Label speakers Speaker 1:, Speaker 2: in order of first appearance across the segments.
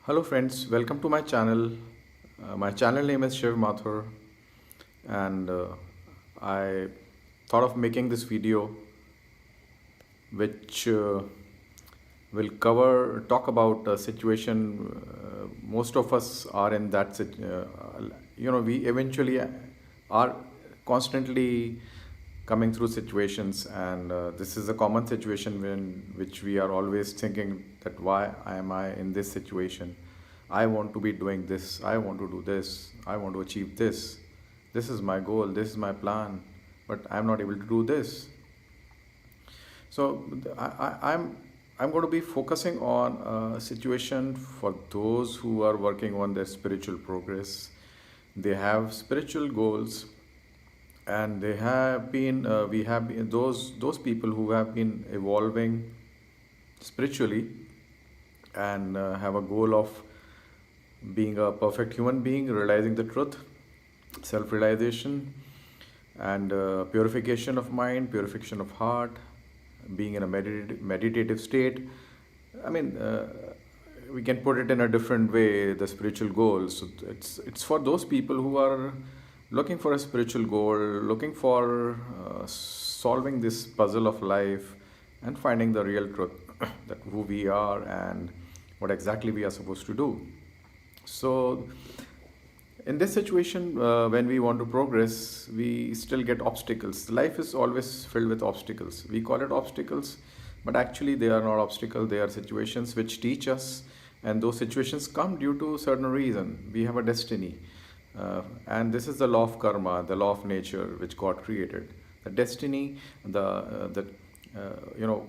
Speaker 1: Hello friends, welcome to my channel. My channel name is Shiv Mathur, and I thought of making this video which will talk about a situation. Most of us are in that we eventually are constantly coming through situations, and this is a common situation when which we are always thinking that why am I in this situation. I want to be doing this, I want to do this, I want to achieve this, this is my goal, this is my plan, but I'm not able to do this. So I'm going to be focusing on a situation for those who are working on their spiritual progress. They have spiritual goals, and they have been we have been those people who have been evolving spiritually and have a goal of being a perfect human being, realizing the truth, self-realization, and purification of mind, purification of heart, being in a meditative state. I mean, we can put it in a different way. The spiritual goals. So it's for those people who are looking for a spiritual goal, looking for solving this puzzle of life, and finding the real truth that who we are and what exactly we are supposed to do. So in this situation, when we want to progress, we still get obstacles. Life is always filled with obstacles. We call it obstacles, but actually they are not obstacles. They are situations which teach us, and those situations come due to certain reason. We have a destiny, and this is the law of karma, the law of nature which God created. The destiny, the you know,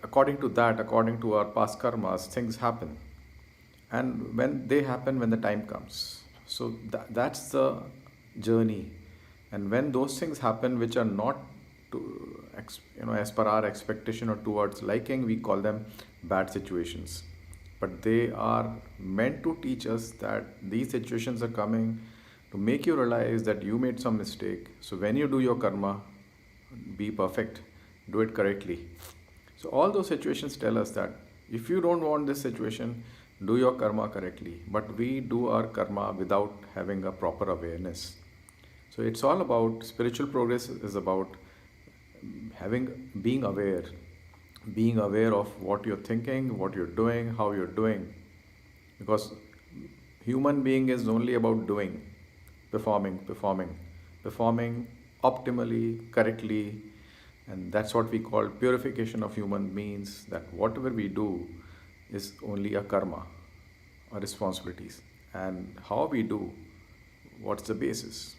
Speaker 1: according to that, according to our past karmas, things happen, and when they happen, when the time comes. So that's the journey. And when those things happen which are not as per our expectation or towards liking, we call them bad situations. But they are meant to teach us that these situations are coming to make you realize that you made some mistake. So when you do your karma, be perfect, do it correctly. So all those situations tell us that if you don't want this situation, do your karma correctly. But we do our karma without having a proper awareness. So it's all about spiritual progress is about being aware of what you're thinking, what you're doing, how you're doing. Because human being is only about doing, performing optimally, correctly, and that's what we call purification of human beings. That whatever we do is only a karma or responsibilities, and how we do, what's the basis.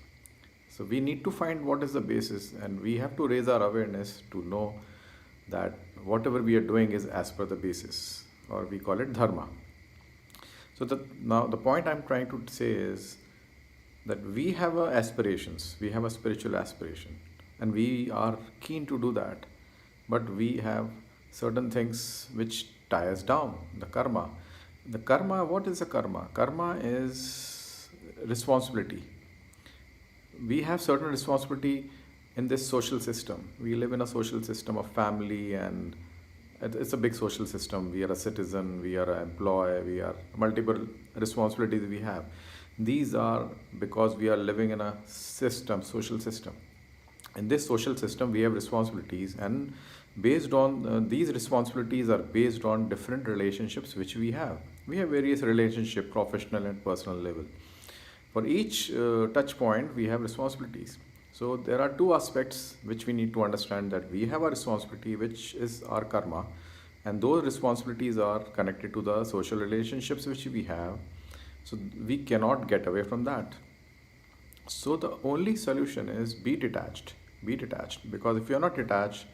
Speaker 1: So we need to find what is the basis, and we have to raise our awareness to know that whatever we are doing is as per the basis, or we call it dharma. So now the point I'm trying to say is that we have aspirations, we have a spiritual aspiration, and we are keen to do that, but we have certain things which tie us down. The karma, what is the karma? Karma is responsibility. We have certain responsibility in this social system. We live in a social system of family, and it's a big social system. We are a citizen, we are an employee, we are multiple responsibilities we have. These are because we are living in a social system. In this social system, we have responsibilities, and based on these responsibilities are based on different relationships which we have. We have various relationship, professional and personal level. For each touch point, we have responsibilities. So there are two aspects which we need to understand, that we have a responsibility which is our karma, and those responsibilities are connected to the social relationships which we have. So we cannot get away from that. So the only solution is be detached. Be detached, because if you are not detached,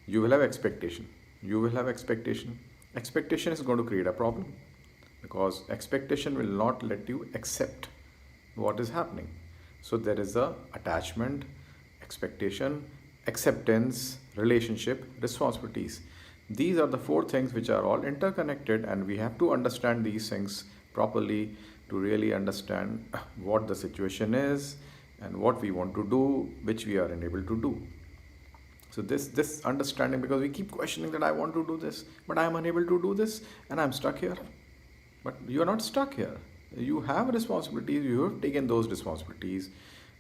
Speaker 1: you will have expectation. You will have expectation. Expectation is going to create a problem, because expectation will not let you accept what is happening. So there is a attachment, expectation, acceptance, relationship, responsibilities. These are the four things which are all interconnected, and we have to understand these things properly to really understand what the situation is and what we want to do, which we are unable to do. So this understanding, because we keep questioning that I want to do this, but I am unable to do this, and I'm stuck here. But you are not stuck here. You have responsibilities. You have taken those responsibilities.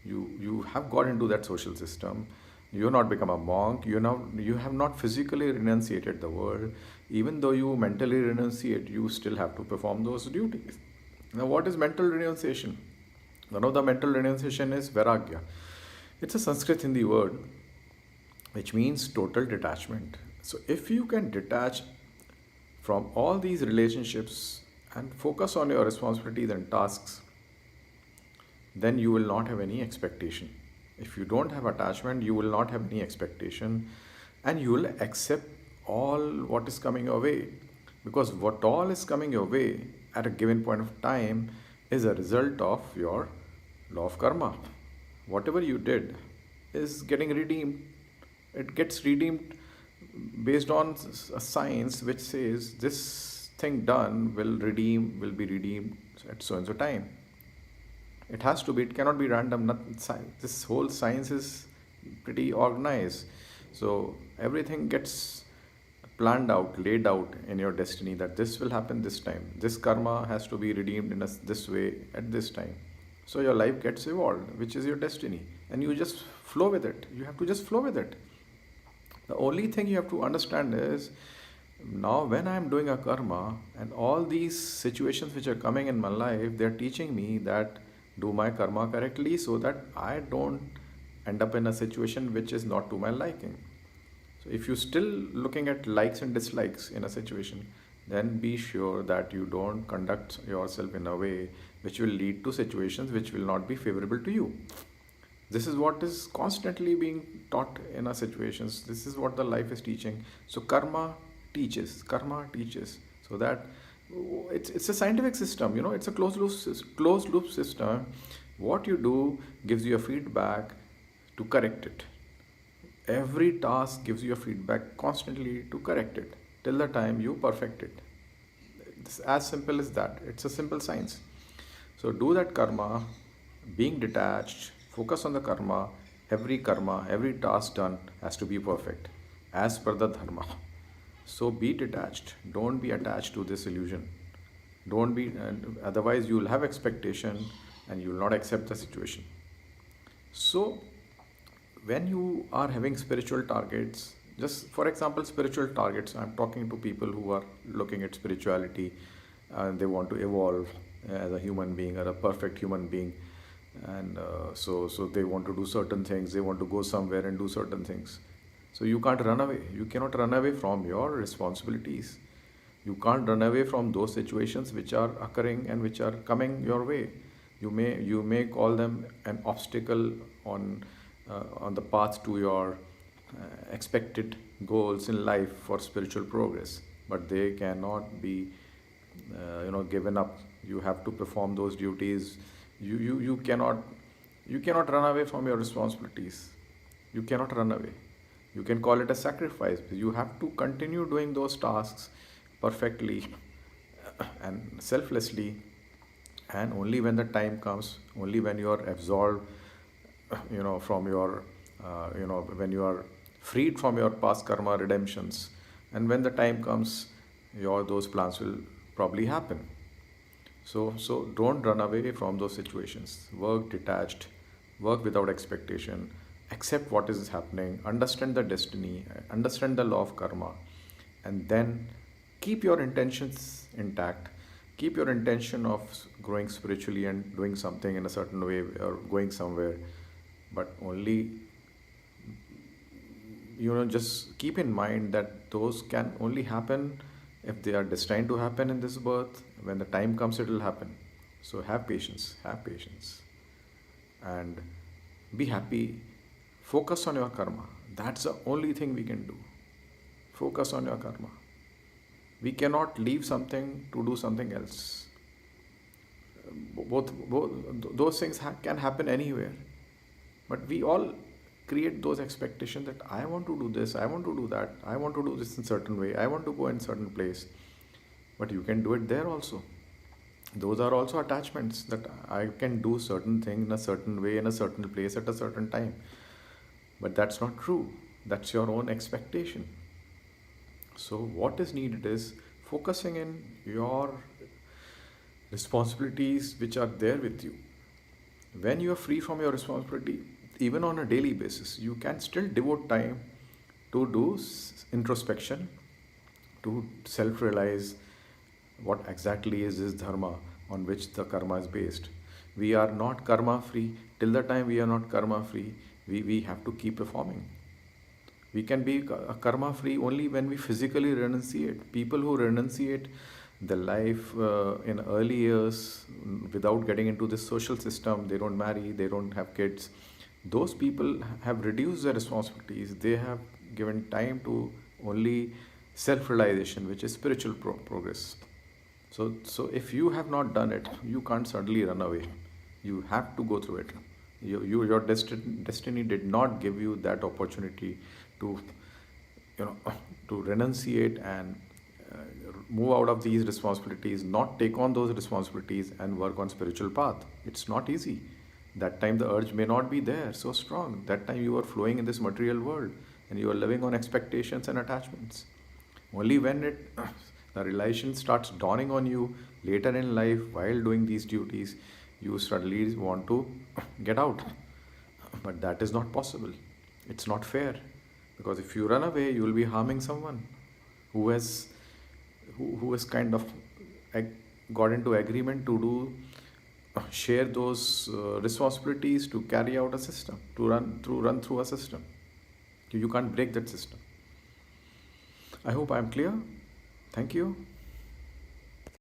Speaker 1: You have got into that social system. You have not become a monk. You have not physically renunciated the world. Even though you mentally renunciate, you still have to perform those duties. Now, what is mental renunciation? One of the mental renunciation is vairagya. It's a Sanskrit Hindi word which means total detachment. So, if you can detach from all these relationships and focus on your responsibilities and tasks, then you will not have any expectation. If you don't have attachment, you will not have any expectation, and you will accept all what is coming your way, because what all is coming your way at a given point of time is a result of your law of karma. Whatever you did is getting redeemed. It gets redeemed based on a science which says this thing done will be redeemed at so and so time. It has to be, it cannot be random. This whole science is pretty organized. So everything gets planned out, laid out in your destiny, that this will happen this time. This karma has to be redeemed in this way at this time. So your life gets evolved, which is your destiny. And you just flow with it. You have to just flow with it. The only thing you have to understand is, now when I am doing a karma and all these situations which are coming in my life, they are teaching me that do my karma correctly so that I don't end up in a situation which is not to my liking. So if you're still looking at likes and dislikes in a situation, then be sure that you don't conduct yourself in a way which will lead to situations which will not be favorable to you. This is what is constantly being taught in our situations. This is what the life is teaching. So karma teaches, so that it's a scientific system. It's a closed loop system. What you do gives you a feedback to correct it. Every task gives you a feedback constantly to correct it till the time you perfect it. It's as simple as that. It's a simple science. So do that karma, being detached, focus on the karma, every task done has to be perfect as per the dharma. So be detached. Don't be attached to this illusion. Don't be, otherwise you will have expectation and you will not accept the situation. So when you are having spiritual targets, just for example, spiritual targets, I'm talking to people who are looking at spirituality and they want to evolve as a human being or a perfect human being. And so they want to do certain things, they want to go somewhere and do certain things. So you can't run away. You cannot run away from your responsibilities. You can't run away from those situations which are occurring and which are coming your way. You may call them an obstacle on the path to your expected goals in life for spiritual progress, but they cannot be given up. You have to perform those duties. You cannot run away from your responsibilities. You cannot run away. You can call it a sacrifice. You have to continue doing those tasks perfectly and selflessly, and only when the time comes, only when you are absolved, from your when you are freed from your past karma redemptions, and when the time comes, your those plans will probably happen. So don't run away from those situations. Work detached, work without expectation, accept what is happening, understand the destiny, understand the law of karma, and then keep your intentions intact. Keep your intention of growing spiritually and doing something in a certain way or going somewhere, but only just keep in mind that those can only happen if they are destined to happen in this birth. When the time comes, it will happen. So have patience, and be happy. Focus on your karma. That's the only thing we can do. Focus on your karma. We cannot leave something to do something else. Both those things can happen anywhere, but we all create those expectations that I want to do this, I want to do that, I want to do this in certain way, I want to go in certain place. But you can do it there also. Those are also attachments, that I can do certain thing in a certain way in a certain place at a certain time. But that's not true. That's your own expectation. So what is needed is focusing in your responsibilities which are there with you. When you are free from your responsibility, even on a daily basis, you can still devote time to do introspection, to self realize what exactly is this dharma on which the karma is based. We are not karma free. Till the time we are not karma free, we have to keep performing. We can be karma free only when we physically renunciate. People who renunciate the life in early years without getting into this social system, they don't marry, they don't have kids. Those people have reduced their responsibilities. They have given time to only self realization, which is spiritual progress. So if you have not done it, you can't suddenly run away. You have to go through it. Your destiny did not give you that opportunity to, you know, to renunciate and move out of these responsibilities, not take on those responsibilities and work on spiritual path. It's not easy. That time the urge may not be there so strong. That time you are flowing in this material world and you are living on expectations and attachments. Only when the realization starts dawning on you later in life while doing these duties, you suddenly want to get out. But that is not possible. It's not fair. Because if you run away, you will be harming someone who has who has kind of got into agreement to do share those responsibilities to carry out a system, to run through a system. You can't break that system. I hope I am clear. Thank you.